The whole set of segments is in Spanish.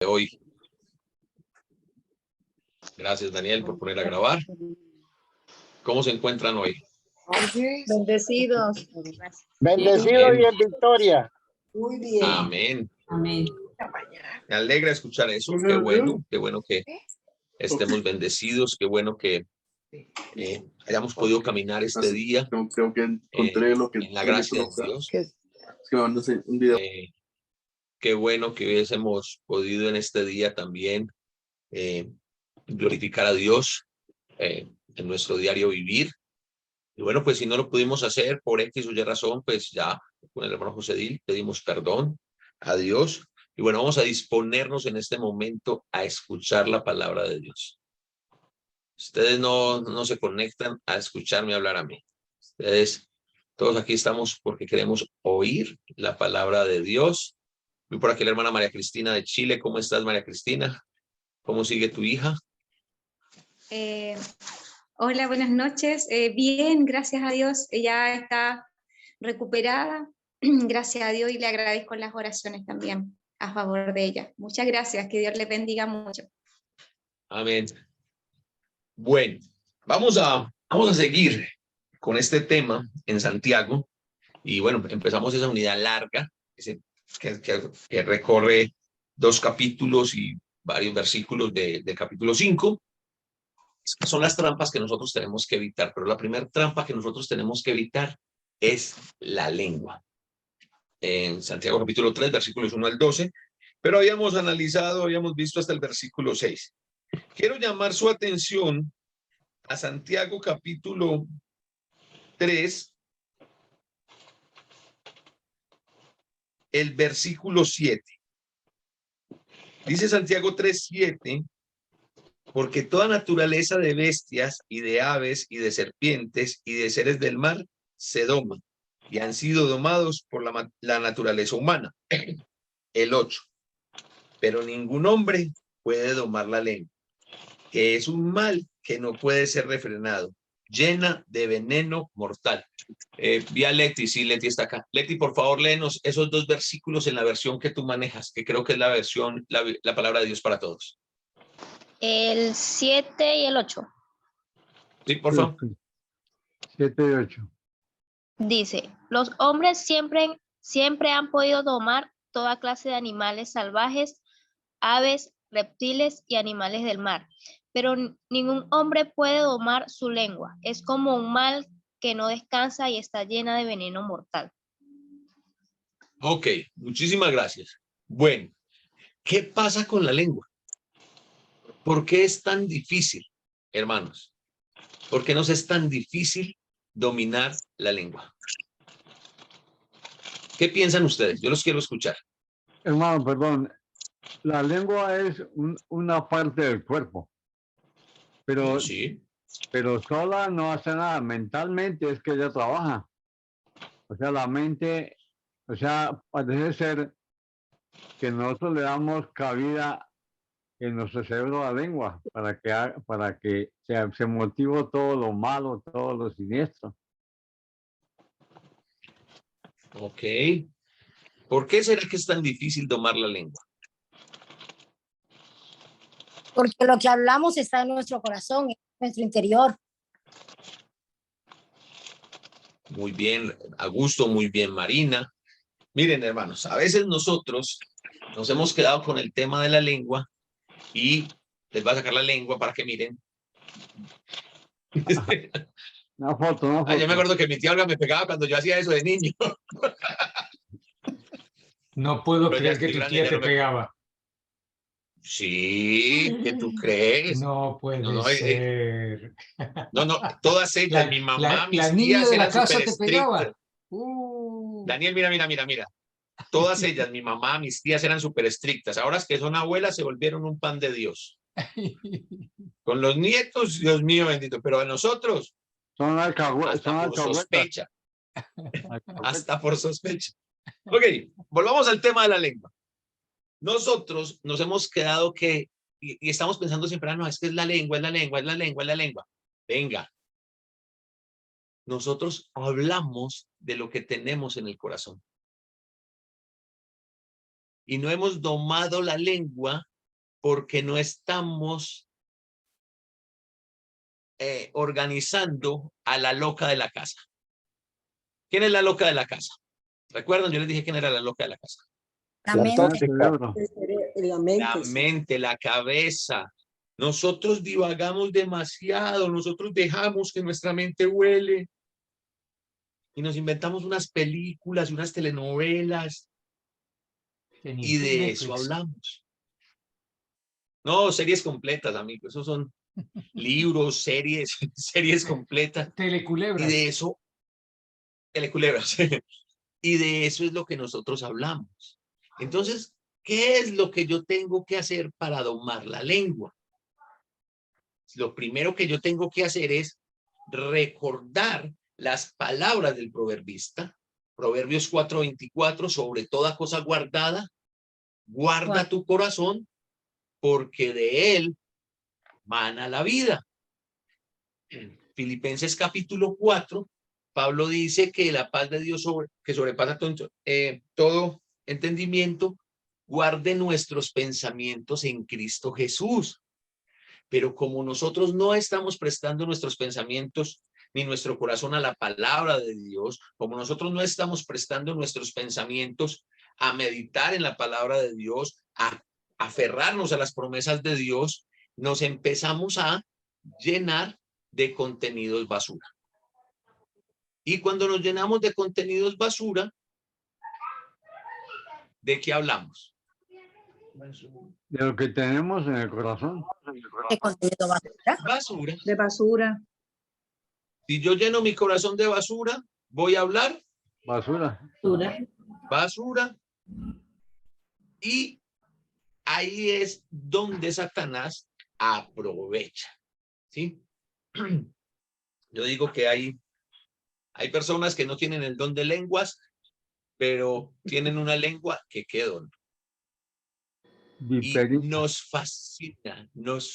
de hoy. Gracias, Daniel, por poner a grabar. ¿Cómo se encuentran hoy? Bendecidos. Bendecido y en victoria. Muy bien. Amén. Amén. Me alegra escuchar eso. Qué bueno que estemos bendecidos. Qué bueno que hayamos podido caminar este día Creo que encontré lo que en la gracia de Dios. Un video. Qué bueno que hubiésemos podido en este día también glorificar a Dios en nuestro diario vivir. Y bueno, pues si no lo pudimos hacer por X o Y razón, pues ya con el hermano José Dil pedimos perdón a Dios. Y bueno, vamos a disponernos en este momento a escuchar la palabra de Dios. Ustedes no se conectan a escucharme hablar a mí. Ustedes, todos aquí estamos porque queremos oír la palabra de Dios. Vi por aquí la hermana María Cristina de Chile. ¿Cómo estás, María Cristina? ¿Cómo sigue tu hija? Hola, buenas noches. Bien, gracias a Dios. Ella está recuperada. Gracias a Dios y le agradezco las oraciones también a favor de ella. Muchas gracias. Que Dios le bendiga mucho. Amén. Bueno, vamos a seguir con este tema en Santiago. Y bueno, empezamos esa unidad larga que recorre 2 capítulos y varios versículos del capítulo 5. Son las trampas que nosotros tenemos que evitar, pero la primera trampa que nosotros tenemos que evitar es la lengua. En Santiago capítulo 3, versículos 1 al 12, pero habíamos visto hasta el versículo 6. Quiero llamar su atención a Santiago capítulo 3, el versículo 7. Dice Santiago 3:7, porque toda naturaleza de bestias y de aves y de serpientes y de seres del mar se doma y han sido domados por la naturaleza humana. El 8. Pero ningún hombre puede domar la lengua, que es un mal que no puede ser refrenado, llena de veneno mortal. Vi a Leti, sí, Leti está acá. Leti, por favor, léenos esos 2 versículos en la versión que tú manejas, que creo que es la versión, la palabra de Dios para todos. El 7 y el 8. Sí, por favor. 7 y 8. Dice, los hombres siempre han podido domar toda clase de animales salvajes, aves, reptiles y animales del mar, pero ningún hombre puede domar su lengua. Es como un mal que no descansa y está llena de veneno mortal. Ok, muchísimas gracias. Bueno, ¿qué pasa con la lengua? ¿Por qué es tan difícil, hermanos? ¿Por qué nos es tan difícil dominar la lengua? ¿Qué piensan ustedes? Yo los quiero escuchar. Hermano, perdón. La lengua es una parte del cuerpo. Pero, sí, pero sola no hace nada. Mentalmente es que ella trabaja. O sea, la mente, o sea, parece ser que nosotros le damos cabida en nuestro cerebro a la lengua para que se motive todo lo malo, todo lo siniestro. Ok. ¿Por qué será que es tan difícil domar la lengua? Porque lo que hablamos está en nuestro corazón, en nuestro interior. Muy bien, Augusto, muy bien, Marina. Miren, hermanos, a veces nosotros nos hemos quedado con el tema de la lengua y les voy a sacar la lengua para que miren. Una foto. Yo me acuerdo que mi tía Olga me pegaba cuando yo hacía eso de niño. No puedo Pero ya creer que estoy tu grande, tía ya te no me... pegaba. Sí, ¿qué tú crees? No puede ser. No, todas ellas, mi mamá, mis la niña tías de la eran casa súper te estrictas. pegaba. Daniel, mira. Todas ellas, mi mamá, mis tías eran súper estrictas. Ahora que son abuelas se volvieron un pan de Dios. Con los nietos, Dios mío bendito, pero a nosotros, son hasta por sospecha. Hasta por sospecha. Ok, volvamos al tema de la lengua. Nosotros nos hemos quedado y estamos pensando siempre, no, es que es la lengua. Venga. Nosotros hablamos de lo que tenemos en el corazón. y no hemos domado la lengua porque no estamos organizando a la loca de la casa. ¿Quién es la loca de la casa? ¿Recuerdan? Yo les dije quién era la loca de la casa. La mente. La mente, La sí. mente, la cabeza. Nosotros divagamos demasiado, nosotros dejamos que nuestra mente huele y nos inventamos unas películas y unas telenovelas y de eso hablamos. No, series completas, amigos, esos son libros, series, series completas. Teleculebras. Y de eso, teleculebras, y de eso es lo que nosotros hablamos. Entonces, ¿qué es lo que yo tengo que hacer para domar la lengua? Lo primero que yo tengo que hacer es recordar las palabras del proverbista, Proverbios 4:24, sobre toda cosa guardada, guarda tu corazón, porque de él mana la vida. En Filipenses capítulo 4, Pablo dice que la paz de Dios que sobrepasa todo entendimiento, guarde nuestros pensamientos en Cristo Jesús. Pero como nosotros no estamos prestando nuestros pensamientos ni nuestro corazón a la palabra de Dios, como nosotros no estamos prestando nuestros pensamientos a meditar en la palabra de Dios, a aferrarnos a las promesas de Dios, nos empezamos a llenar de contenidos basura. Y cuando nos llenamos de contenidos basura, ¿de qué hablamos? De lo que tenemos en el corazón. ¿Qué contenido basura? Basura. De basura. Si yo lleno mi corazón de basura, voy a hablar Basura. basura. Y ahí es donde Satanás aprovecha. ¿Sí? Yo digo que hay personas que no tienen el don de lenguas, pero tienen una lengua que qué don. Y nos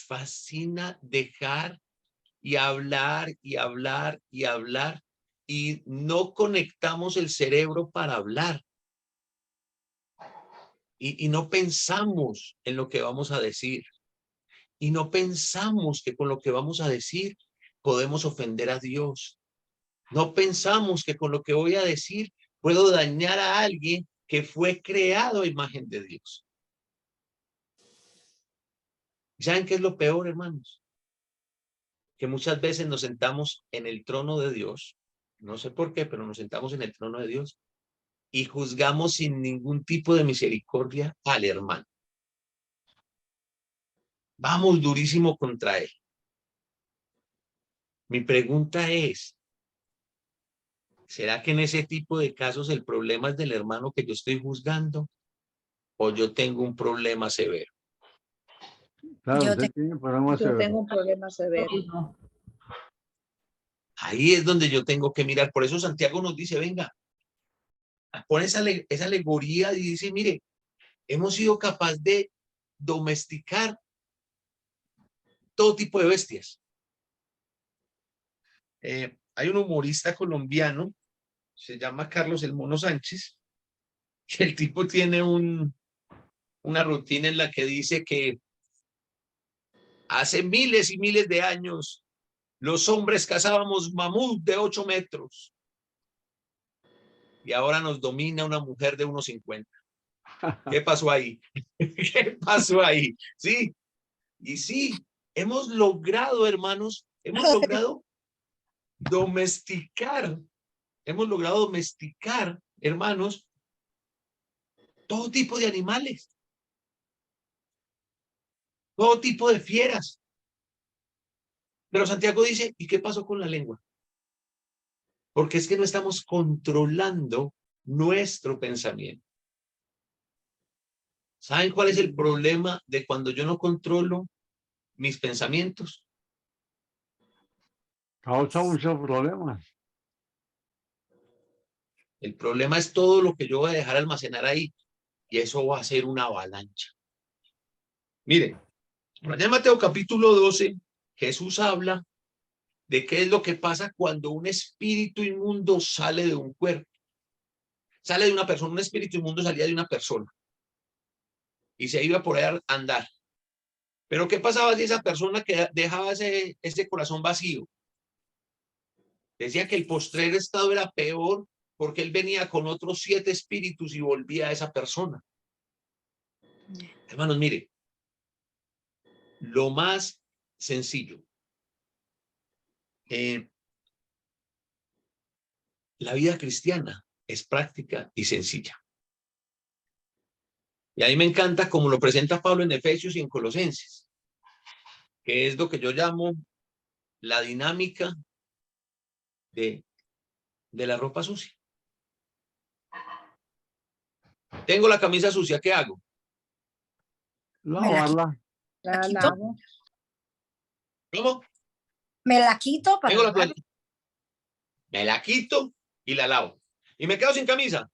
fascina dejar y hablar y hablar y hablar y no conectamos el cerebro para hablar. Y no pensamos en lo que vamos a decir. Y no pensamos que con lo que vamos a decir podemos ofender a Dios. No pensamos que con lo que voy a decir puedo dañar a alguien que fue creado a imagen de Dios. ¿Saben qué es lo peor, hermanos? Que muchas veces nos sentamos en el trono de Dios, no sé por qué, pero nos sentamos en el trono de Dios y juzgamos sin ningún tipo de misericordia al hermano. Vamos durísimo contra él. Mi pregunta es, ¿será que en ese tipo de casos el problema es del hermano que yo estoy juzgando o yo tengo un problema severo? Claro, Yo usted tiene problemas Yo severos. tengo un problema severo. Ahí es donde yo tengo que mirar. Por eso Santiago nos dice, venga, pone esa alegoría y dice, mire, hemos sido capaces de domesticar todo tipo de bestias. Hay un humorista colombiano, se llama Carlos el Mono Sánchez, que el tipo tiene una rutina en la que dice que hace miles y miles de años los hombres cazábamos mamut de 8 metros y ahora nos domina una mujer de 1,50. ¿Qué pasó ahí? ¿Qué pasó ahí? Sí, y sí, hemos logrado, hermanos, hemos logrado domesticar, hermanos, todo tipo de animales, todo tipo de fieras. Pero Santiago dice, ¿y qué pasó con la lengua? Porque es que no estamos controlando nuestro pensamiento. ¿Saben cuál es el problema de cuando yo no controlo mis pensamientos? Causa muchos problemas. El problema es todo lo que yo voy a dejar almacenar ahí y eso va a ser una avalancha. Miren, allá en Mateo capítulo 12, Jesús habla de qué es lo que pasa cuando un espíritu inmundo sale de un cuerpo. Sale de una persona, un espíritu inmundo salía de una persona. y se iba por ahí a andar. Pero ¿qué pasaba si esa persona que dejaba ese corazón vacío? Decía que el postrer estado era peor porque él venía con otros 7 espíritus y volvía a esa persona. Hermanos, mire, lo más sencillo. La vida cristiana es práctica y sencilla. Y a mí me encanta como lo presenta Pablo en Efesios y en Colosenses, que es lo que yo llamo la dinámica de la ropa sucia. Tengo la camisa sucia, ¿qué hago? Lavarla. La quito. lavo. ¿Cómo? Me la quito para Tengo la lavar. toalla. Me la quito y la lavo. ¿Y me quedo sin camisa?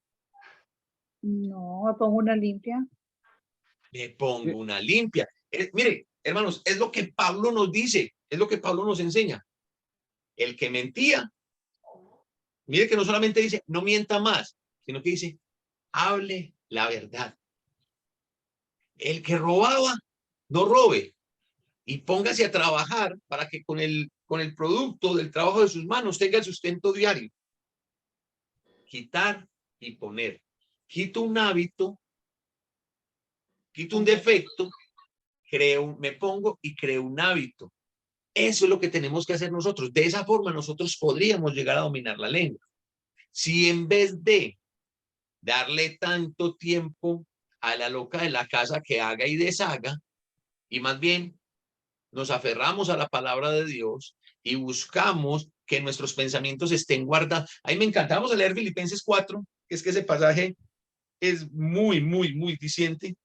No, me pongo una limpia. Me pongo una limpia. Mire, hermanos, es lo que Pablo nos dice, es lo que Pablo nos enseña. El que mentía, mire que no solamente dice, no mienta más, sino que dice, hable la verdad. El que robaba, no robe. Y póngase a trabajar para que con el producto del trabajo de sus manos tenga el sustento diario. Quitar y poner. Quito un hábito, quito un defecto, me pongo y creo un hábito. Eso es lo que tenemos que hacer nosotros. De esa forma nosotros podríamos llegar a dominar la lengua. Si en vez de darle tanto tiempo a la loca de la casa que haga y deshaga, y más bien nos aferramos a la palabra de Dios y buscamos que nuestros pensamientos estén guardados. A mí me encanta. Vamos a leer Filipenses 4, que es que ese pasaje es muy, muy, muy diciente.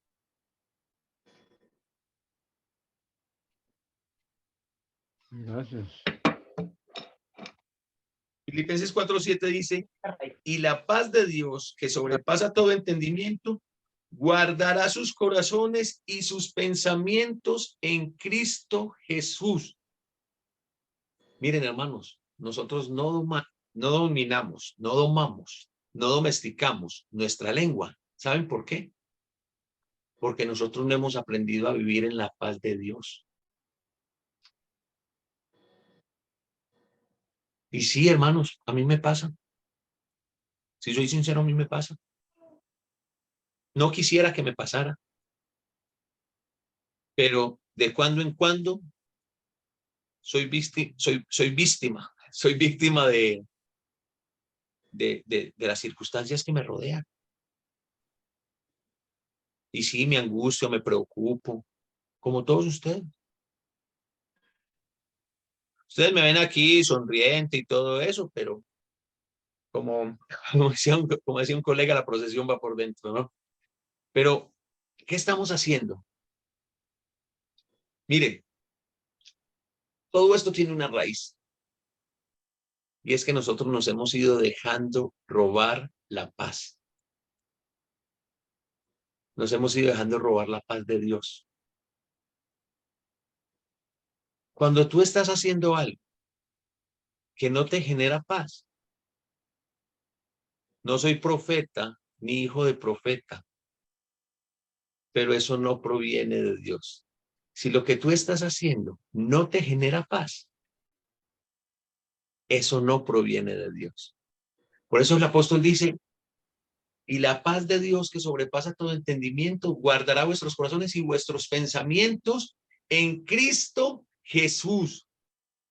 Gracias. Filipenses 4:7 dice, y la paz de Dios, que sobrepasa todo entendimiento, guardará sus corazones y sus pensamientos en Cristo Jesús. Miren, hermanos, nosotros no dominamos, no domamos, no domesticamos nuestra lengua. ¿Saben por qué? Porque nosotros no hemos aprendido a vivir en la paz de Dios. Y sí, hermanos, a mí me pasa. Si soy sincero, a mí me pasa. No quisiera que me pasara. Pero de cuando en cuando soy víctima de las circunstancias que me rodean. Y sí, me angustio, me preocupo, como todos ustedes. Ustedes me ven aquí sonriente y todo eso, pero como decía un colega, la procesión va por dentro, ¿no? Pero, ¿qué estamos haciendo? Miren, todo esto tiene una raíz. Y es que nosotros nos hemos ido dejando robar la paz. Nos hemos ido dejando robar la paz de Dios. Cuando tú estás haciendo algo que no te genera paz, no soy profeta ni hijo de profeta, pero eso no proviene de Dios. Si lo que tú estás haciendo no te genera paz, eso no proviene de Dios. Por eso el apóstol dice, y la paz de Dios que sobrepasa todo entendimiento, guardará vuestros corazones y vuestros pensamientos en Cristo Jesús.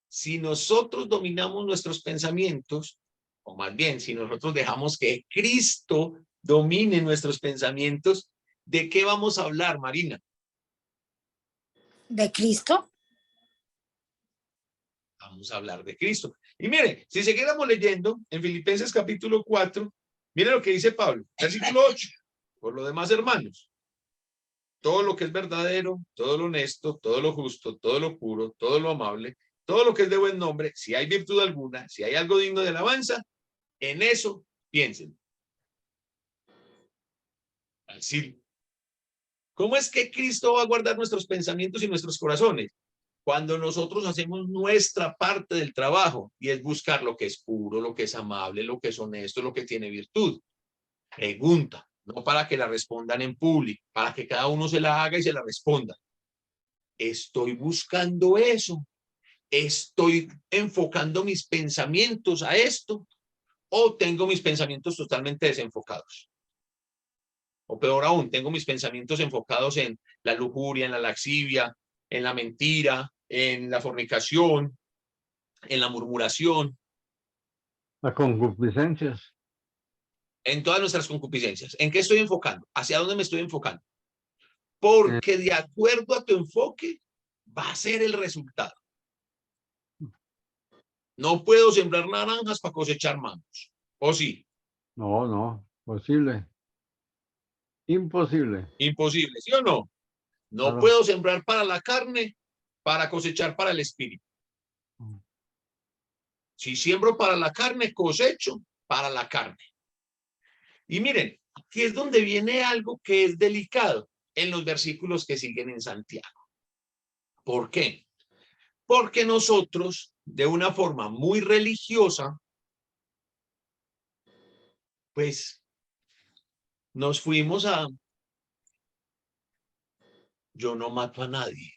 Si nosotros dominamos nuestros pensamientos, o más bien, si nosotros dejamos que Cristo domine nuestros pensamientos, ¿de qué vamos a hablar, Marina? ¿De Cristo? Vamos a hablar de Cristo. Y mire, si siguiéramos leyendo en Filipenses capítulo 4, mire lo que dice Pablo, versículo 8. Por lo demás, hermanos, todo lo que es verdadero, todo lo honesto, todo lo justo, todo lo puro, todo lo amable, todo lo que es de buen nombre, si hay virtud alguna, si hay algo digno de alabanza, en eso piensen. Así. ¿Cómo es que Cristo va a guardar nuestros pensamientos y nuestros corazones? Cuando nosotros hacemos nuestra parte del trabajo y es buscar lo que es puro, lo que es amable, lo que es honesto, lo que tiene virtud. Pregunta, no para que la respondan en público, para que cada uno se la haga y se la responda. Estoy buscando eso, estoy enfocando mis pensamientos a esto, o tengo mis pensamientos totalmente desenfocados. O peor aún, tengo mis pensamientos enfocados en la lujuria, en la laxivia, en la mentira, en la fornicación, en la murmuración, Las concupiscencias. en todas nuestras concupiscencias. ¿En qué estoy enfocando? ¿Hacia dónde me estoy enfocando? Porque de acuerdo a tu enfoque va a ser el resultado. No puedo sembrar naranjas para cosechar mangos. ¿O sí? No, no, posible. Imposible. Imposible, ¿sí o no? No Claro. puedo sembrar para la carne para cosechar para el espíritu. Si siembro para la carne, cosecho para la carne. Y miren, aquí es donde viene algo que es delicado en los versículos que siguen en Santiago. ¿Por qué? Porque nosotros, de una forma muy religiosa, pues nos fuimos a: yo no mato a nadie.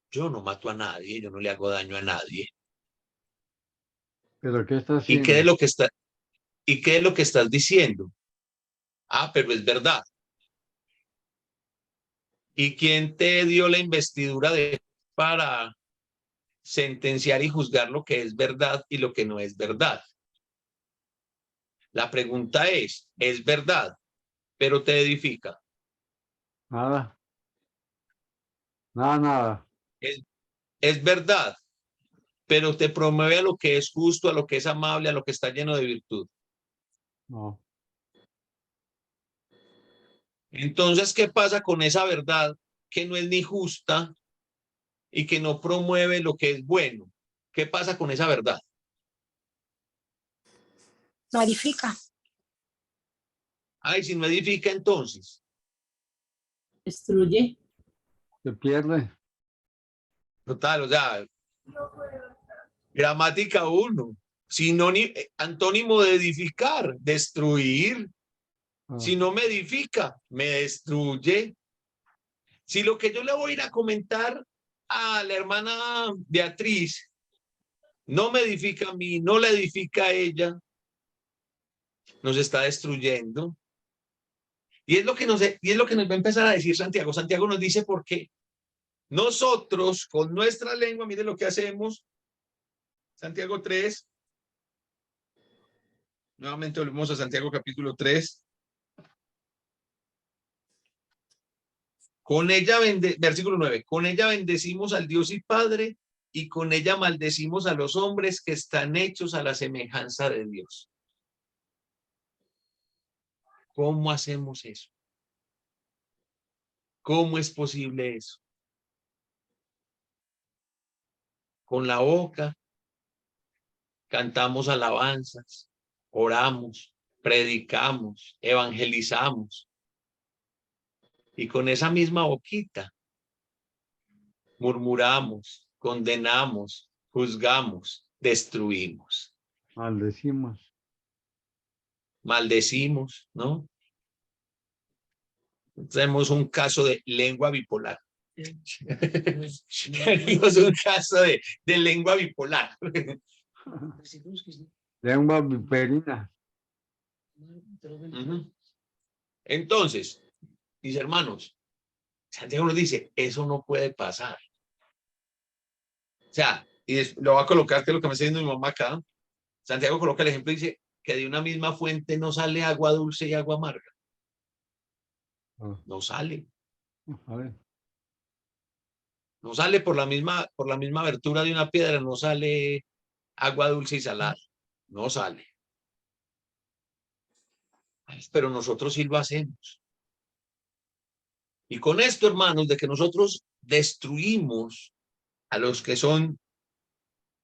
Yo no mato a nadie, yo no le hago daño a nadie. ¿Pero qué está ¿Y haciendo? qué es lo que está, y qué es lo que estás diciendo? Ah, pero es verdad. ¿Y quién te dio la investidura para sentenciar y juzgar lo que es verdad y lo que no es verdad? La pregunta es verdad, pero te edifica? Nada. Nada, nada. Es verdad, pero te promueve a lo que es justo, a lo que es amable, a lo que está lleno de virtud. No. Entonces, ¿qué pasa con esa verdad que no es ni justa y que no promueve lo que es bueno? ¿Qué pasa con esa verdad? No edifica. Ay, si no edifica, entonces Destruye. Se pierde. total, o sea, gramática 1, antónimo de edificar, destruir. Ah, Si no me edifica, me destruye. Si lo que yo le voy a ir a comentar a la hermana Beatriz no me edifica a mí, no le edifica a ella, nos está destruyendo. Y es lo que nos va a empezar a decir Santiago. Santiago nos dice por qué nosotros con nuestra lengua, mire lo que hacemos. Santiago 3. Nuevamente volvemos a Santiago capítulo 3. Con ella, versículo 9, con ella bendecimos al Dios y Padre, y con ella maldecimos a los hombres que están hechos a la semejanza de Dios. ¿Cómo hacemos eso? ¿Cómo es posible eso? Con la boca cantamos alabanzas, oramos, predicamos, evangelizamos. Y con esa misma boquita murmuramos, condenamos, juzgamos, destruimos, maldecimos. maldecimos, ¿no? Tenemos un caso de lengua bipolar. Tenemos un caso de lengua bipolar. Lengua viperina. Entonces, mis hermanos, Santiago nos dice, eso no puede pasar. O sea, y lo va a colocar, que es lo que me está diciendo mi mamá acá. Santiago coloca el ejemplo y dice que de una misma fuente no sale agua dulce y agua amarga. No sale. A ver. No sale por la misma abertura de una piedra, no sale agua dulce y salada. No sale. Pero nosotros sí lo hacemos. Y con esto, hermanos, de que nosotros destruimos a los que son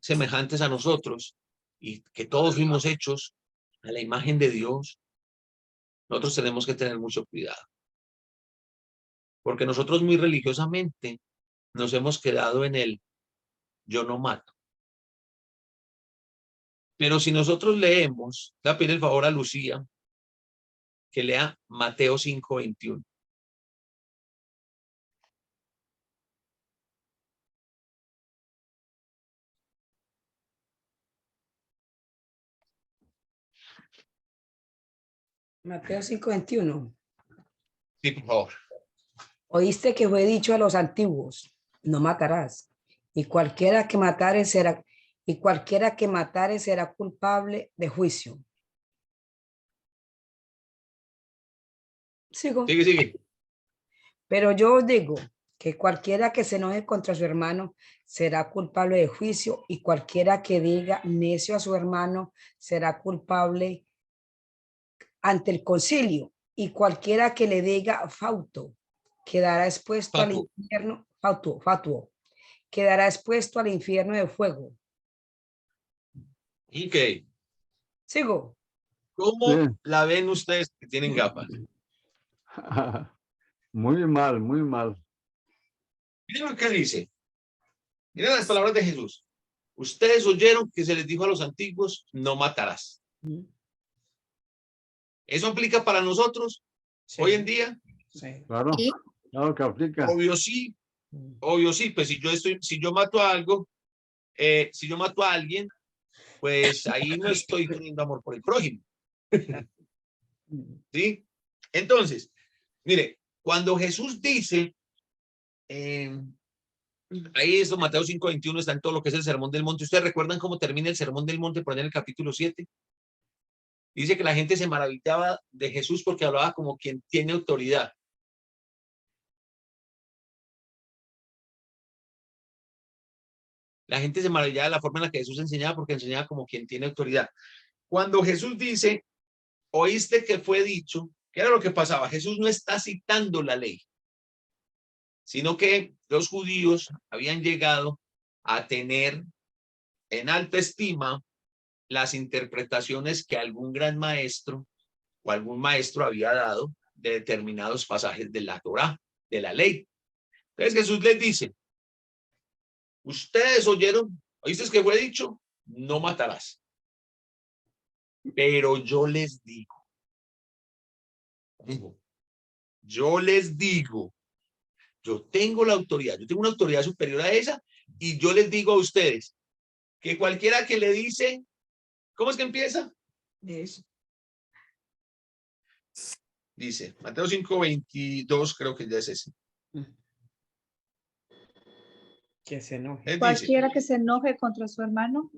semejantes a nosotros y que todos fuimos hechos a la imagen de Dios, nosotros tenemos que tener mucho cuidado. Porque nosotros muy religiosamente nos hemos quedado en el yo no mato. Pero si nosotros leemos, le voy a pedir el favor a Lucía que lea Mateo 5:21. Mateo 5:21. Sí, por favor. Oíste que fue dicho a los antiguos, no matarás, y cualquiera que matare será culpable de juicio. Sigo. Sigue, sigue. Pero yo os digo que cualquiera que se enoje contra su hermano será culpable de juicio, y cualquiera que diga necio a su hermano será culpable ante el concilio, y cualquiera que le diga fauto quedará expuesto al infierno, fatuo, quedará expuesto al infierno de fuego. Ok. Sigo. ¿Cómo Sí. la ven ustedes que tienen gafas? Muy mal, muy mal. Miren lo que dice. Miren las palabras de Jesús. Ustedes oyeron que se les dijo a los antiguos, no matarás. ¿Eso aplica para nosotros Sí. hoy en día? Sí. Claro, Sí. claro que aplica. Obvio sí. Obvio sí. Pues si yo mato a algo, si yo mato a alguien, pues ahí no estoy teniendo amor por el prójimo. ¿Sí? Entonces, mire, cuando Jesús dice, ahí es Mateo 5:21, está en todo lo que es el Sermón del Monte. ¿Ustedes recuerdan cómo termina el Sermón del Monte por allá en el capítulo 7? Dice que la gente se maravillaba de Jesús porque hablaba como quien tiene autoridad. La gente se maravillaba de la forma en la que Jesús enseñaba porque enseñaba como quien tiene autoridad. Cuando Jesús dice, oíste que fue dicho, ¿qué era lo que pasaba? Jesús no está citando la ley, sino que los judíos habían llegado a tener en alta estima las interpretaciones que algún gran maestro o algún maestro había dado de determinados pasajes de la Torá, de la ley. Entonces Jesús les dice, ustedes oyeron, oíste que fue dicho, no matarás. Pero yo les digo, yo tengo la autoridad, yo tengo una autoridad superior a esa, y yo les digo a ustedes que cualquiera que le dice, ¿cómo es que empieza? Eso. Dice, Mateo 5:22, creo que ya es ese. Que se enoje. Él dice, Cualquiera que se enoje contra su hermano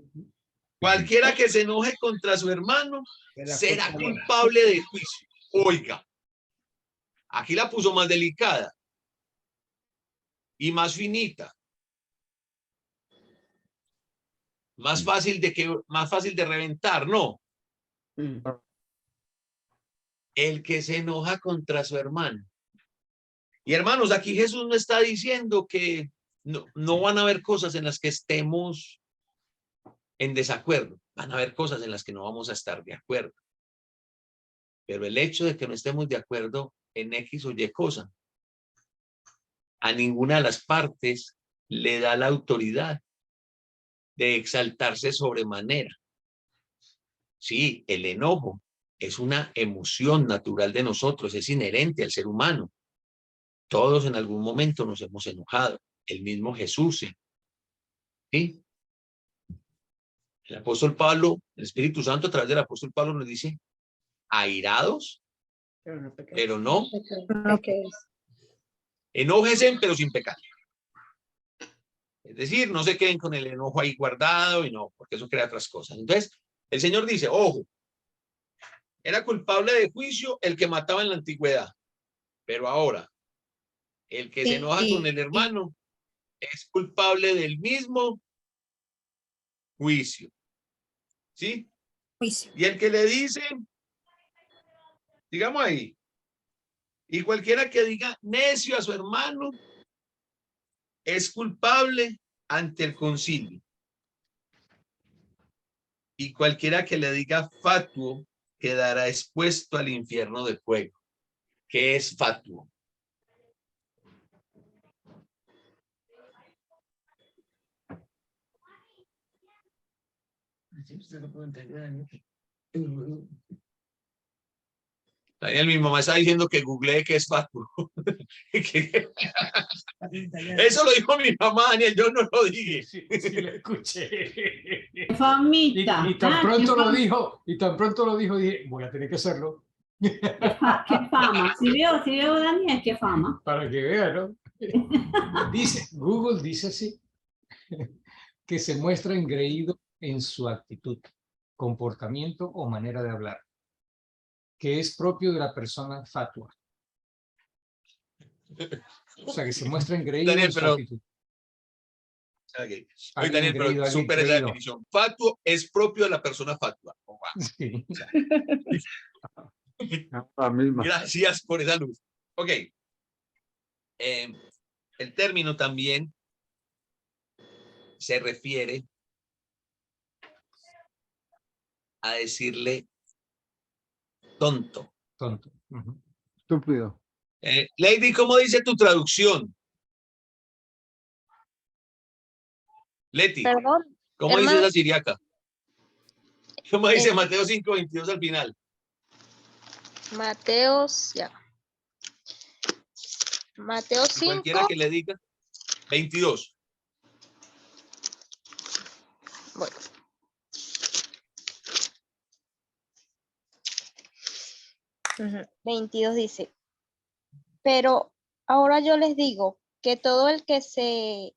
cualquiera que se enoje contra su hermano será culpable de juicio. Oiga, aquí la puso más delicada y más finita. Más fácil de reventar, ¿no? El que se enoja contra su hermano. Y hermanos, aquí Jesús no está diciendo que no van a haber cosas en las que estemos en desacuerdo. Van a haber cosas en las que no vamos a estar de acuerdo. Pero el hecho de que no estemos de acuerdo en X o Y cosa, a ninguna de las partes le da la autoridad de exaltarse sobremanera. Sí, el enojo es una emoción natural de nosotros, es inherente al ser humano. Todos en algún momento nos hemos enojado. El mismo Jesús, ¿sí? El apóstol Pablo, el Espíritu Santo a través del apóstol Pablo nos dice, airados, pero no, lo que es. enójense, pero sin pecar. Es decir, no se queden con el enojo ahí guardado y no, porque eso crea otras cosas. Entonces, el Señor dice, ojo, era culpable de juicio el que mataba en la antigüedad, pero ahora, el que se enoja con el hermano es culpable del mismo juicio. ¿Sí? Juicio. Y el que le dice, digamos ahí, y cualquiera que diga necio a su hermano es culpable ante el concilio. Y cualquiera que le diga fatuo quedará expuesto al infierno de fuego. ¿Qué es fatuo? Daniel, mi mamá está diciendo que googleé que es fatuo. Eso lo dijo mi mamá, Daniel, yo no lo dije. Sí, sí, lo escuché. Famita. Y tan pronto lo dijo, dije, voy a tener que hacerlo. Qué fama. Si veo Daniel, qué fama. Para que vea, ¿no? Google dice así, que se muestra engreído en su actitud, comportamiento o manera de hablar, que es propio de la persona fatua. O sea, que se muestra engreído Daniel, en su pero- actitud. Okay. Oye, Alguien Daniel, pero engreído, alguien supera esa creído. definición. Fatuo es propio de la persona fatua. Oh, wow. Sí. La misma. Gracias por esa luz. Ok. El término también se refiere a decirle tonto. Tonto. Ujú. Estúpido. Lady, ¿cómo dice tu traducción? Leti, Perdón, ¿cómo dice hermano. esa siriaca? ¿Cómo dice Mateo 5:22 al final? Mateos, ya. Mateo 5. Cualquiera que le diga 22. Bueno. Ujú, 22 dice, pero ahora yo les digo que todo el que se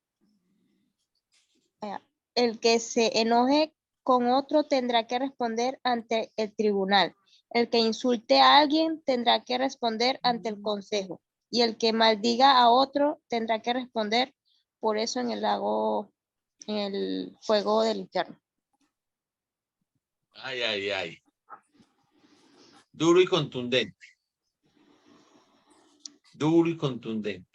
enoje con otro tendrá que responder ante el tribunal. El que insulte a alguien tendrá que responder ante el consejo. Y el que maldiga a otro tendrá que responder por eso en el fuego del infierno. Ay, ay, ay. Duro y contundente. Duro y contundente.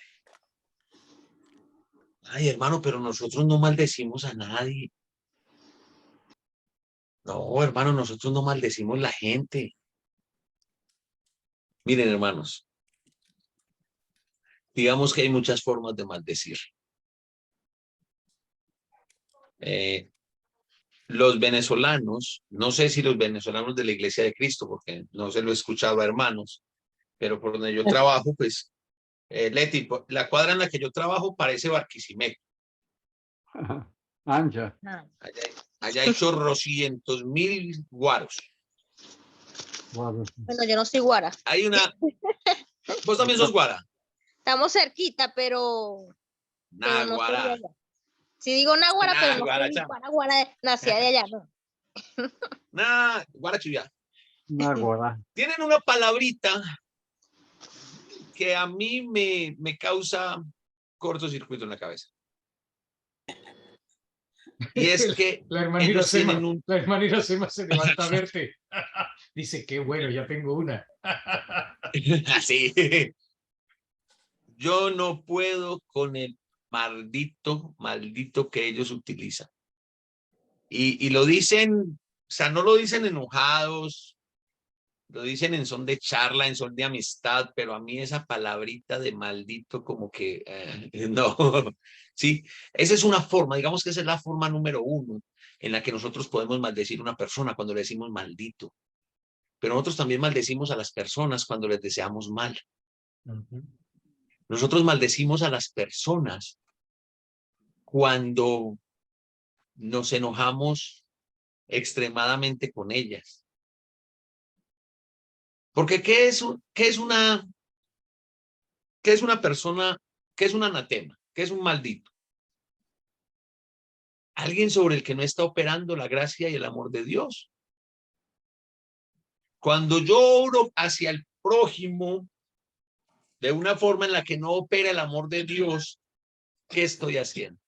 Ay, hermano, pero nosotros no maldecimos a nadie. No, hermano, nosotros no maldecimos la gente. Miren, hermanos. Digamos que hay muchas formas de maldecir. Los venezolanos, no sé si los venezolanos de la Iglesia de Cristo, porque no se lo he escuchado a hermanos, pero por donde yo trabajo, pues, Leti, la cuadra en la que yo trabajo parece Barquisimeto. Ancha. Allá hay chorrocientos mil guaros. Guau. Bueno, yo no soy guara. Hay una... ¿Vos también sos guara? Estamos cerquita, pero Nah, no soy de guara. allá. Si digo náguara, pero no Náguara, soy chamo. guara, nacida de allá, no. Nah, guara chivia. Una guarda. Tienen una palabrita que a mí me causa cortocircuito en la cabeza. Y es que La hermanita ellos Sema, tienen un... la hermanita Sema se levanta a verte. Dice, qué bueno, ya tengo una. Así. Yo no puedo con el maldito que ellos utilizan. Y lo dicen, o sea, no lo dicen enojados, lo dicen en son de charla, en son de amistad, pero a mí esa palabrita de maldito como que no. Sí, esa es una forma, digamos que esa es la forma número 1 en la que nosotros podemos maldecir a una persona cuando le decimos maldito. Pero nosotros también maldecimos a las personas cuando les deseamos mal. Nosotros maldecimos a las personas cuando nos enojamos extremadamente con ellas. Porque ¿qué es una persona? ¿Qué es un anatema? ¿Qué es un maldito? Alguien sobre el que no está operando la gracia y el amor de Dios. Cuando yo oro hacia el prójimo de una forma en la que no opera el amor de Dios, ¿qué estoy haciendo?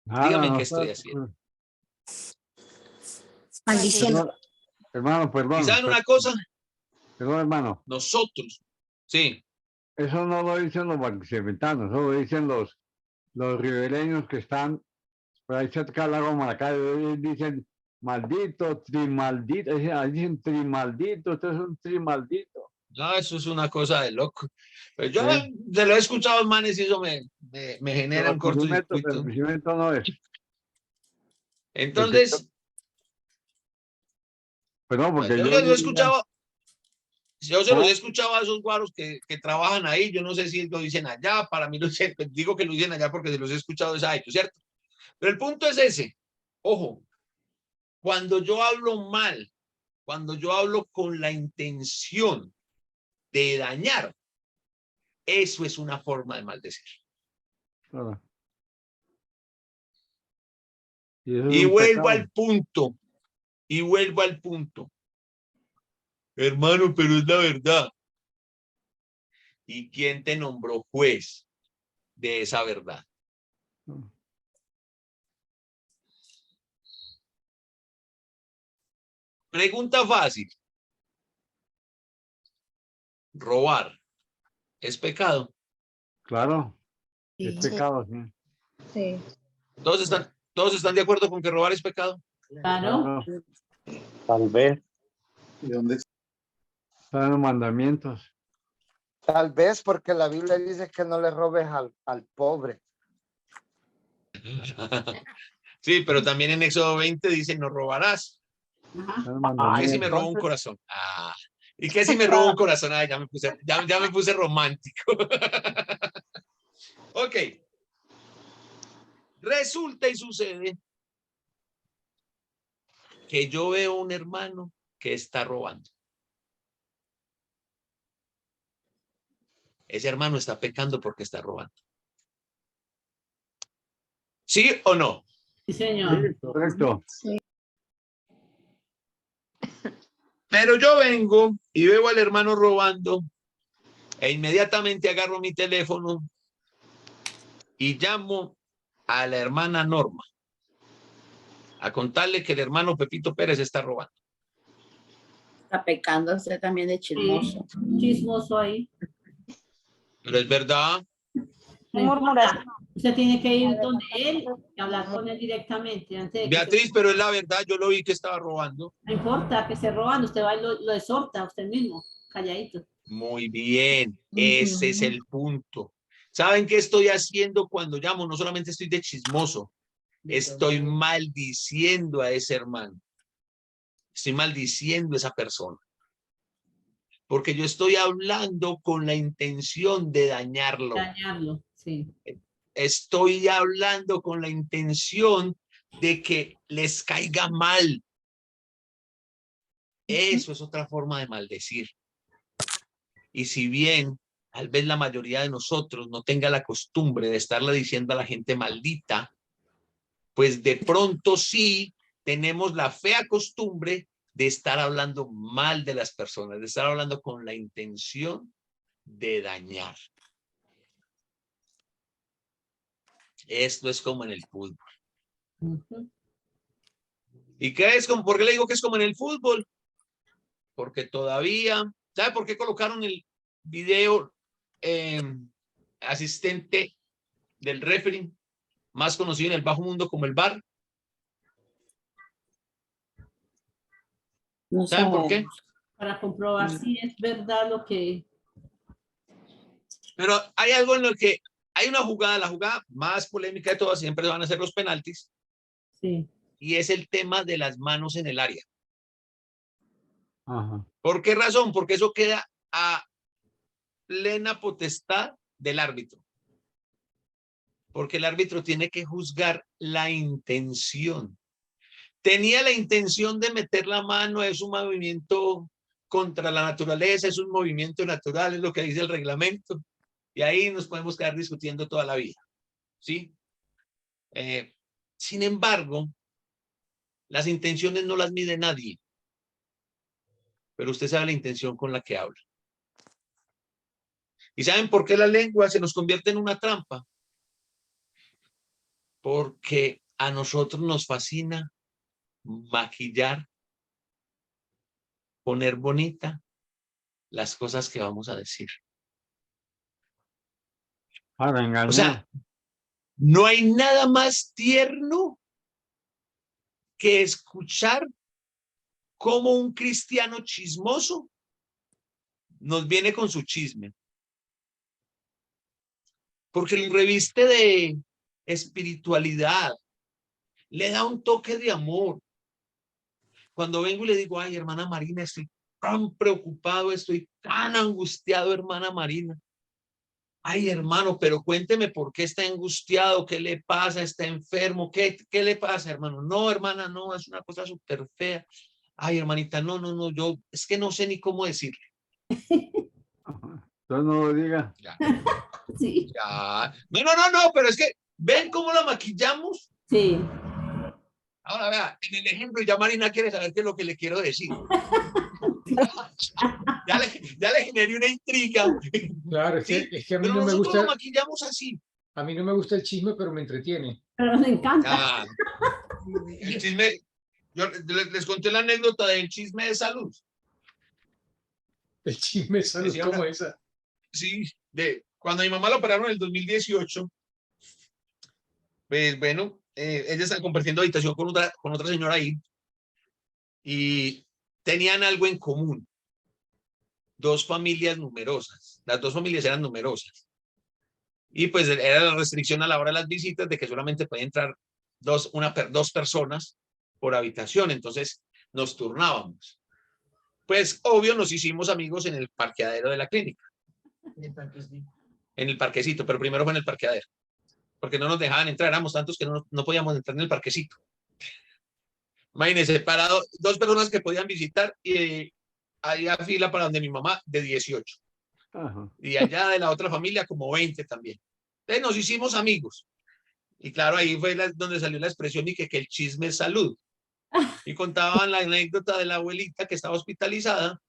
Dígame no qué estoy está- haciendo. Maldiciendo. Hermano, perdón. ¿Y saben una cosa? Perdón, hermano. Nosotros, sí, Eso no lo dicen los barquisimetanos, eso lo dicen los ribereños que están por ahí cerca del lago Maracay. Ellos dicen maldito, trimaldito. Dicen trimaldito, usted es un trimaldito. no, eso es una cosa de loco. Pero yo Sí. se lo he escuchado a manes y eso me genera un Pero cortocircuito. el crecimiento no es. Entonces, Pero porque yo yo lo diría- escuchaba, yo se los ¿Ah? he escuchado a esos guaros que trabajan ahí, yo no sé si lo dicen allá, para mí lo sé, digo que lo dicen allá porque se los he escuchado a ellos, ¿cierto? Pero el punto es ese, ojo, cuando yo hablo mal, cuando yo hablo con la intención de dañar, eso es una forma de maldecir. Claro. Y, eso es Y un vuelvo pecado. al punto, y vuelvo al punto. Hermano, pero es la verdad. ¿Y quién te nombró juez de esa verdad? Pregunta fácil. ¿Robar es pecado? Claro, es Sí. pecado, sí. Sí. ¿Todos están de acuerdo con que robar es pecado? Claro. Claro, Tal vez, ¿De dónde están los mandamientos. tal vez porque la Biblia dice que no le robes al pobre. Sí, pero también en Éxodo 20 dice no robarás. Ajá. Están los ¿Y mandamientos. qué si me robo un corazón? ¿Y qué si me robo un corazón? Ay, ya me puse romántico. Ok. Resulta y sucede que yo veo un hermano que está robando. Ese hermano está pecando porque está robando. ¿Sí o no? Sí, señor. Sí, correcto. Pero yo vengo y veo al hermano robando e inmediatamente agarro mi teléfono y llamo a la hermana Norma a contarle que el hermano Pepito Pérez está robando. Está pecando usted también de chismoso. Sí, chismoso ahí. Pero es verdad. No importa. Usted tiene que ir donde él y hablar con él directamente. Antes de que Beatriz, pero es la verdad, yo lo vi que estaba robando. no importa que esté robando, usted va y lo exhorta usted mismo, calladito. Muy bien, ese es el punto. ¿Saben qué estoy haciendo cuando llamo? No solamente estoy de chismoso, estoy maldiciendo a ese hermano. Estoy maldiciendo a esa persona. Porque yo estoy hablando con la intención de dañarlo. Dañarlo, sí. Estoy hablando con la intención de que les caiga mal. Eso es otra forma de maldecir. Y si bien tal vez la mayoría de nosotros no tenga la costumbre de estarle diciendo a la gente maldita, pues de pronto sí tenemos la fea costumbre de estar hablando mal de las personas, de estar hablando con la intención de dañar. Esto es como en el fútbol. ¿Y qué es como? ¿Por qué le digo que es como en el fútbol? Porque todavía, ¿sabe por qué colocaron el video asistente del referee, más conocido en el bajo mundo como el VAR? No ¿Saben por qué? Para comprobar si es verdad lo que... Pero hay algo en lo que hay una jugada, la jugada más polémica de todas siempre van a ser los penaltis. Sí. Y es el tema de las manos en el área. Ajá. ¿Por qué razón? Porque eso queda a plena potestad del árbitro. Porque el árbitro tiene que juzgar la intención. Tenía la intención de meter la mano, es un movimiento contra la naturaleza, es un movimiento natural, es lo que dice el reglamento. Y ahí nos podemos quedar discutiendo toda la vida. ¿Sí? Sin embargo, las intenciones no las mide nadie. Pero usted sabe la intención con la que habla. ¿Y saben por qué la lengua se nos convierte en una trampa? Porque a nosotros nos fascina maquillar, poner bonita las cosas que vamos a decir. Para engañar. O sea, no hay nada más tierno que escuchar cómo un cristiano chismoso nos viene con su chisme. Porque lo reviste de espiritualidad, le da un toque de amor. Cuando vengo y le digo, ay, hermana Marina, estoy tan preocupado, estoy tan angustiado, hermana Marina. Ay, hermano, pero cuénteme por qué está angustiado, qué le pasa, está enfermo, qué le pasa, hermano. No, hermana, no, es una cosa súper fea. Ay, hermanita, no, yo es que no sé ni cómo decirle. Entonces no lo diga. Ya, Sí. ya. No, pero es que, ¿ven cómo la maquillamos? Sí. Ahora vea, en el ejemplo ya Marina quiere saber qué es lo que le quiero decir. ya le generé una intriga. Claro, ¿Sí? es que a mí Pero no me nosotros lo gusta, maquillamos así. a mí no me gusta el chisme, pero me entretiene. Pero nos encanta. Ah, el chisme, yo les conté la anécdota del chisme de salud. El chisme es salud Decía como una- esa. Sí, cuando a mi mamá la operaron en el 2018, pues bueno, ella estaba compartiendo habitación con otra señora ahí y tenían algo en común. Dos familias numerosas. Las dos familias eran numerosas. Y pues era la restricción a la hora de las visitas de que solamente podían entrar dos personas por habitación. Entonces nos turnábamos. Pues obvio nos hicimos amigos en el parqueadero de la clínica. En el parquecito, pero primero fue en el parqueadero. Porque no nos dejaban entrar, éramos tantos que no podíamos entrar en el parquecito. Imagínense, para dos personas que podían visitar y había fila para donde mi mamá de 18. Ajá. Y allá de la otra familia como 20 también. Entonces nos hicimos amigos. Y claro, ahí fue donde salió la expresión y que el chisme es salud. Y contaban la anécdota de la abuelita que estaba hospitalizada,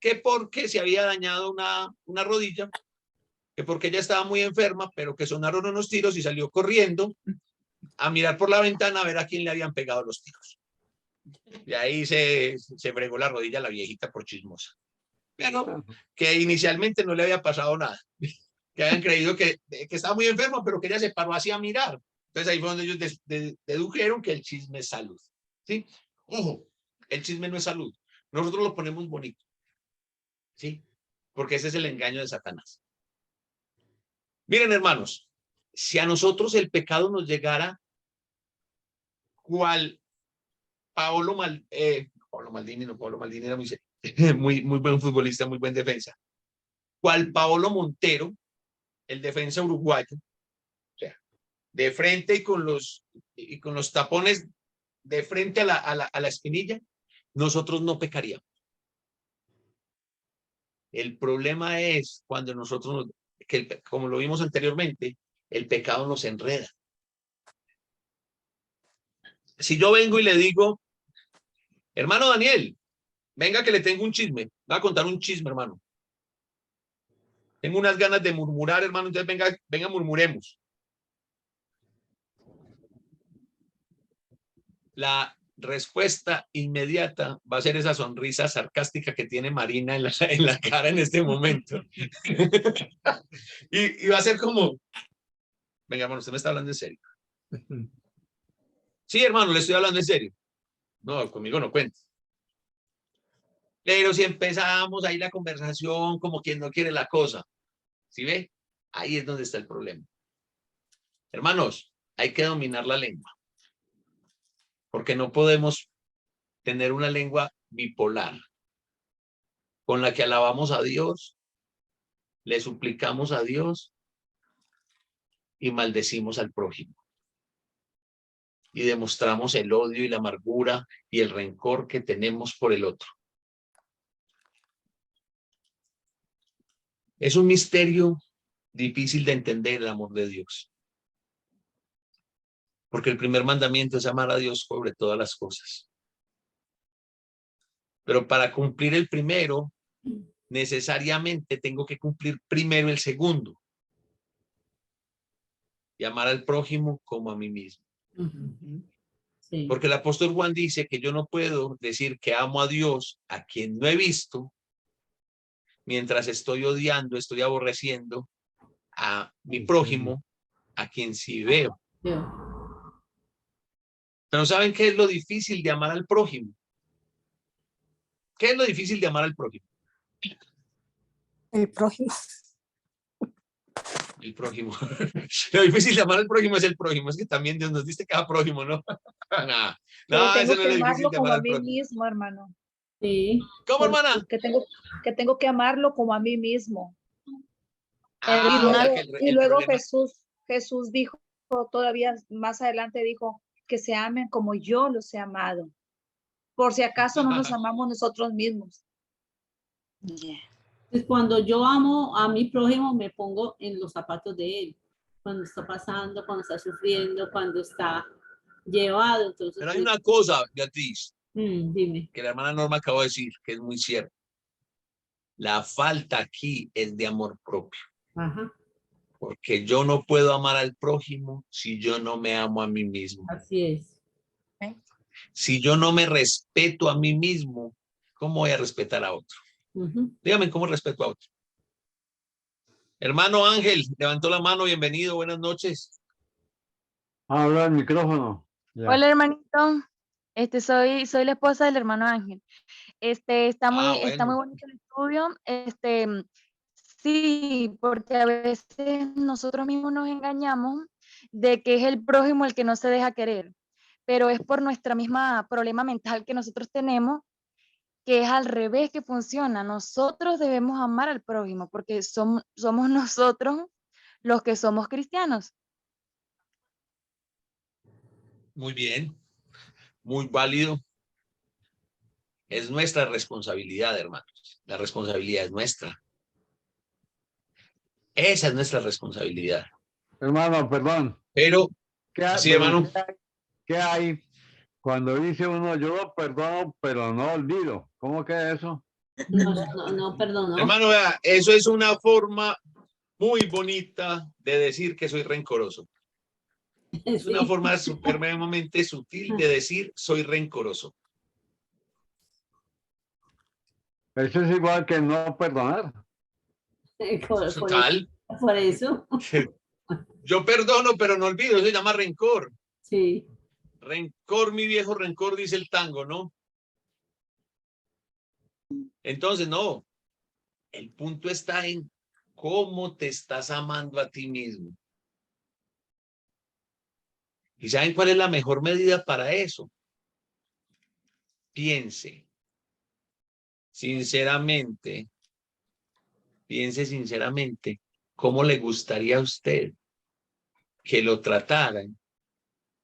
que porque se había dañado una rodilla, que porque ella estaba muy enferma, pero que sonaron unos tiros y salió corriendo a mirar por la ventana a ver a quién le habían pegado los tiros. Y ahí se fregó la rodilla la viejita por chismosa. Pero que inicialmente no le había pasado nada. Que habían creído que estaba muy enferma, pero que ella se paró así a mirar. Entonces ahí fue donde ellos dedujeron que el chisme es salud. ¿Sí? Ojo, el chisme no es salud. Nosotros lo ponemos bonito. ¿Sí? Porque ese es el engaño de Satanás. Miren, hermanos, si a nosotros el pecado nos llegara cual Paolo Maldini era muy buen futbolista, muy buen defensa. Cual Paolo Montero, el defensa uruguayo, o sea, de frente y con los tapones de frente a la espinilla, nosotros no pecaríamos. El problema es cuando nosotros, como lo vimos anteriormente, el pecado nos enreda. Si yo vengo y le digo, hermano Daniel, venga que le tengo un chisme, va a contar un chisme, hermano. Tengo unas ganas de murmurar, hermano, entonces venga, murmuremos. La respuesta inmediata va a ser esa sonrisa sarcástica que tiene Marina en la cara en este momento. y va a ser como, venga, hermano, usted me está hablando en serio. Sí, hermano, le estoy hablando en serio. No, conmigo no cuenta. Pero si empezamos ahí la conversación como quien no quiere la cosa, ¿sí ve? Ahí es donde está el problema. Hermanos, hay que dominar la lengua. Porque no podemos tener una lengua bipolar con la que alabamos a Dios, le suplicamos a Dios y maldecimos al prójimo. Y demostramos el odio y la amargura y el rencor que tenemos por el otro. Es un misterio difícil de entender el amor de Dios. Porque el primer mandamiento es amar a Dios sobre todas las cosas. Pero para cumplir el primero, necesariamente tengo que cumplir primero el segundo. Y amar al prójimo como a mí mismo. Sí. Porque el apóstol Juan dice que yo no puedo decir que amo a Dios a quien no he visto, mientras estoy odiando, estoy aborreciendo a mi prójimo a quien sí veo. Pero ¿saben qué es lo difícil de amar al prójimo? ¿Qué es lo difícil de amar al prójimo? El prójimo. El prójimo. Lo difícil de amar al prójimo es el prójimo. Es que también Dios nos dice cada prójimo, ¿no? Nada. Pero No, tengo eso no que es lo difícil amarlo de como amar a al mí prójimo. mismo, hermano. Sí. ¿Cómo, hermana? Que tengo que amarlo como a mí mismo. Ah, o sea que Y el luego problema... Jesús dijo, todavía más adelante dijo, que se amen como yo los he amado. Por si acaso no nos amamos nosotros mismos. Pues cuando yo amo a mi prójimo, me pongo en los zapatos de él. Cuando está pasando, cuando está sufriendo, cuando está llevado. Entonces, Pero hay una cosa, Beatriz, dime. que la hermana Norma acabó de decir, que es muy cierto. La falta aquí es de amor propio. Ajá. Porque yo no puedo amar al prójimo si yo no me amo a mí mismo. Así es. Si yo no me respeto a mí mismo, ¿cómo voy a respetar a otro? Dígame, ¿cómo respeto a otro? Hermano Ángel, levantó la mano, bienvenido, buenas noches. Habla el micrófono. Ya. Hola, hermanito. Soy la esposa del hermano Ángel. Está muy bonito el estudio. Sí, porque a veces nosotros mismos nos engañamos de que es el prójimo el que no se deja querer, pero es por nuestra misma problema mental que nosotros tenemos, que es al revés que funciona. Nosotros debemos amar al prójimo porque somos nosotros los que somos cristianos. Muy bien, muy válido. Es nuestra responsabilidad, hermanos. La responsabilidad es nuestra. Esa es nuestra responsabilidad. Hermano, perdón. Pero, Sí, hermano. ¿Qué hay cuando dice uno, yo lo perdono, pero no olvido? ¿Cómo queda eso? No, perdón. Hermano, vea, eso es una forma muy bonita de decir que soy rencoroso. Es una forma supremamente sutil de decir soy rencoroso. Eso es igual que no perdonar. Total. Por eso. Yo perdono, pero no olvido. Eso se llama rencor. Sí. Rencor, mi viejo rencor, dice el tango, ¿no? Entonces, no. El punto está en cómo te estás amando a ti mismo. ¿Y saben cuál es la mejor medida para eso? Piense sinceramente cómo le gustaría a usted que lo trataran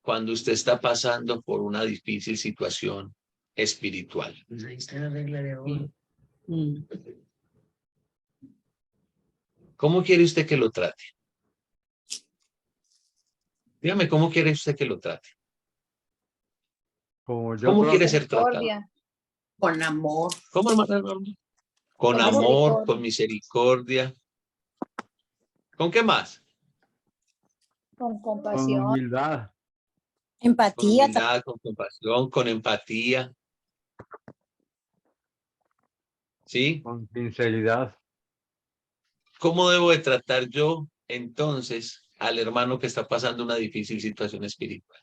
cuando usted está pasando por una difícil situación espiritual. Ahí está la regla de oro. ¿Cómo quiere usted que lo trate? Dígame, ¿cómo quiere usted que lo trate? ¿Cómo quiere ser tratado? Con amor. ¿Cómo, hermana Norma? Con amor, con misericordia. ¿Con qué más? Con compasión. Con humildad. Empatía. Con humildad, con compasión, con empatía. ¿Sí? Con sinceridad. ¿Cómo debo de tratar yo entonces al hermano que está pasando una difícil situación espiritual?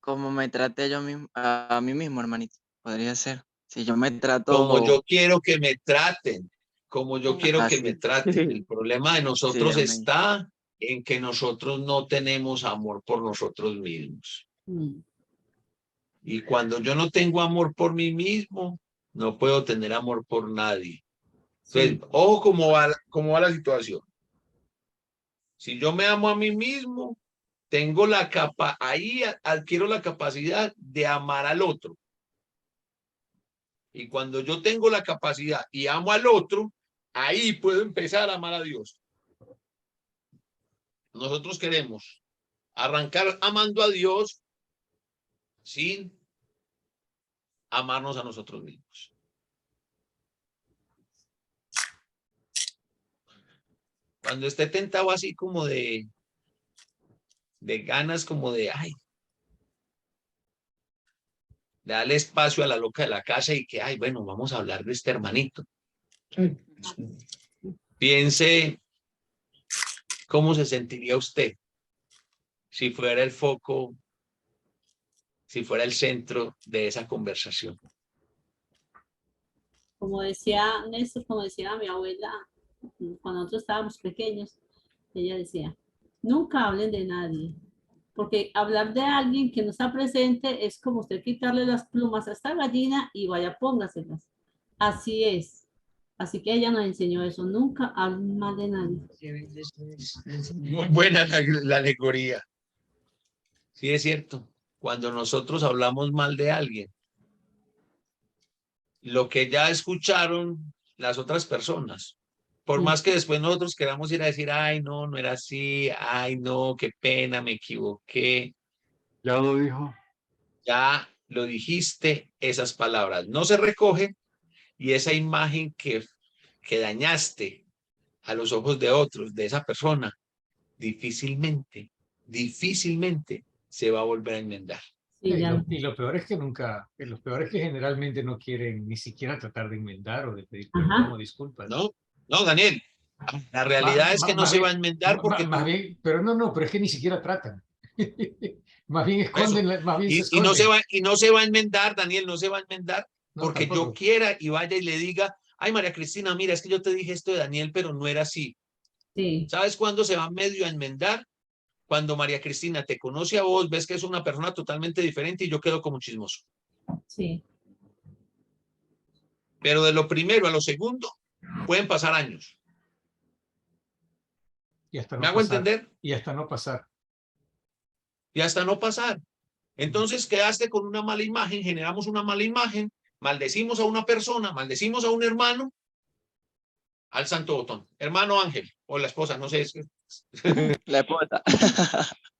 Como me trate yo mismo, a mí mismo, hermanito. Podría ser. Si yo me trato... Como yo quiero que me traten. Como yo quiero que me traten. El problema de nosotros Sí, está en que nosotros no tenemos amor por nosotros mismos. Y cuando yo no tengo amor por mí mismo, no puedo tener amor por nadie. Entonces, ojo cómo va la situación. Si yo me amo a mí mismo, tengo ahí adquiero la capacidad de amar al otro. Y cuando yo tengo la capacidad y amo al otro, ahí puedo empezar a amar a Dios. Nosotros queremos arrancar amando a Dios sin amarnos a nosotros mismos. Cuando esté tentado así como de ganas, como de, ay, darle espacio a la loca de la casa y que, ay, bueno, vamos a hablar de este hermanito. Piense cómo se sentiría usted si fuera el foco, si fuera el centro de esa conversación. Como decía Néstor, como decía mi abuela, cuando nosotros estábamos pequeños, ella decía, nunca hablen de nadie, porque hablar de alguien que no está presente es como usted quitarle las plumas a esta gallina y vaya, póngaselas. Así es. Así que ella nos enseñó eso, nunca hablen mal de nadie. Muy buena la alegoría. Sí, es cierto. Cuando nosotros hablamos mal de alguien, lo que ya escucharon las otras personas, por Sí. más que después nosotros queramos ir a decir, ay, no, no era así, ay, no, qué pena, me equivoqué. Ya lo dijo. Ya lo dijiste, esas palabras no se recogen y esa imagen que dañaste a los ojos de otros, de esa persona, difícilmente se va a volver a enmendar. Sí, Y ya. y lo peor es que lo peor es que generalmente no quieren ni siquiera tratar de enmendar o de pedir Ajá. perdón o disculpas. No, Daniel, la realidad es que no se va a enmendar porque más bien, pero no, pero es que ni siquiera tratan. Más bien esconden, más bien se y esconden. no se va a enmendar, Daniel, no se va a enmendar No, porque yo tampoco. quiera y vaya y le diga, ay, María Cristina, mira, es que yo te dije esto de Daniel, pero no era así. Sí. ¿Sabes cuándo se va medio a enmendar? Cuando María Cristina te conoce a vos, ves que es una persona totalmente diferente y yo quedo como chismoso. Sí. Pero de lo primero a lo segundo pueden pasar años. Y hasta ¿Me no hago pasar. entender? Y hasta no pasar. Y hasta no pasar. Entonces quedaste con una mala imagen, generamos una mala imagen, maldecimos a una persona, maldecimos a un hermano, al santo botón. Hermano Ángel o la esposa, no sé. La esposa.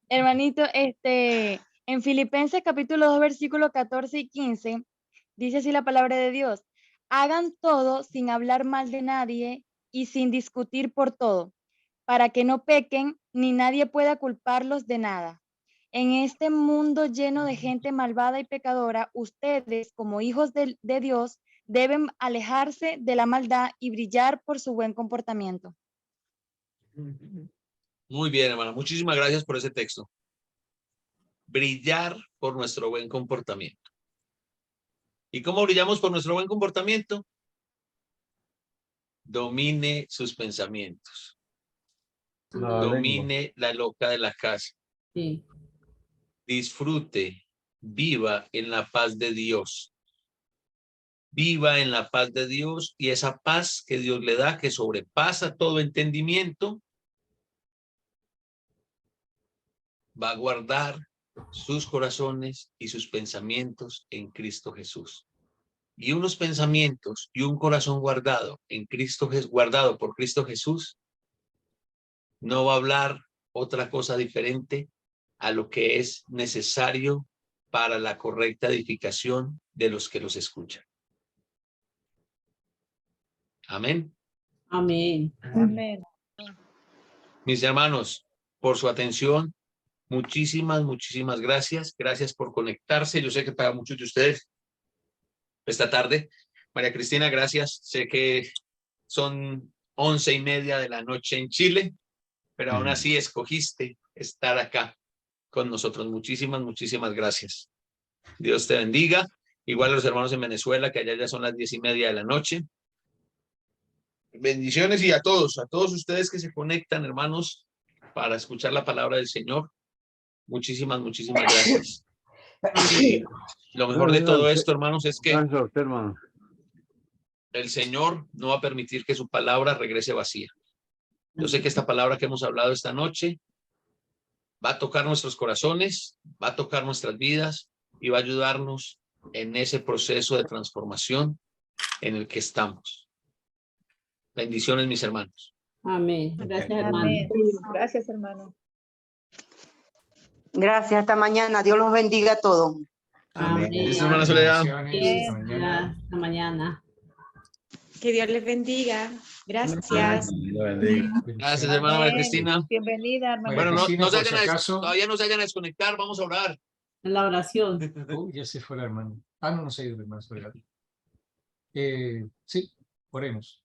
Hermanito, en Filipenses capítulo 2, versículos 14 y 15, dice así la palabra de Dios: hagan todo sin hablar mal de nadie y sin discutir por todo, para que no pequen ni nadie pueda culparlos de nada. En este mundo lleno de gente malvada y pecadora, ustedes, como hijos de Dios, deben alejarse de la maldad y brillar por su buen comportamiento. Muy bien, hermana. Muchísimas gracias por ese texto. Brillar por nuestro buen comportamiento. ¿Y cómo brillamos por nuestro buen comportamiento? Domine sus pensamientos. Domine la loca de la casa. Sí. Disfrute, viva en la paz de Dios. Viva en la paz de Dios y esa paz que Dios le da, que sobrepasa todo entendimiento, va a guardar sus corazones y sus pensamientos en Cristo Jesús. Y unos pensamientos y un corazón guardado en Cristo, guardado por Cristo Jesús, no va a hablar otra cosa diferente a lo que es necesario para la correcta edificación de los que los escuchan. Amén. Amén. Amén. Mis hermanos, por su atención, muchísimas gracias. Gracias por conectarse. Yo sé que para muchos de ustedes esta tarde. María Cristina, gracias. Sé que son 11:30 de la noche en Chile, pero aún así escogiste estar acá con nosotros. Muchísimas gracias. Dios te bendiga. Igual a los hermanos en Venezuela, que allá ya son las 10:30 de la noche. Bendiciones y a todos ustedes que se conectan, hermanos, para escuchar la palabra del Señor. Muchísimas gracias. Y lo mejor de todo esto, hermanos, es que el Señor no va a permitir que su palabra regrese vacía. Yo sé que esta palabra que hemos hablado esta noche va a tocar nuestros corazones, va a tocar nuestras vidas y va a ayudarnos en ese proceso de transformación en el que estamos. Bendiciones, mis hermanos. Amén. Gracias, hermano. Amén. Gracias, hermano. Gracias, hasta mañana. Dios los bendiga a todos. Amén. Bendiciones, hermana Soledad. Hasta mañana. Que Dios les bendiga. Gracias. Gracias, hermana María Cristina. Bienvenida, hermano. Bueno, Cristina, por si acaso. todavía no se vayan a desconectar, vamos a orar. En la oración. Uy, ya se fue la hermana. No se ha ido, hermana Soledad. Sí, oremos.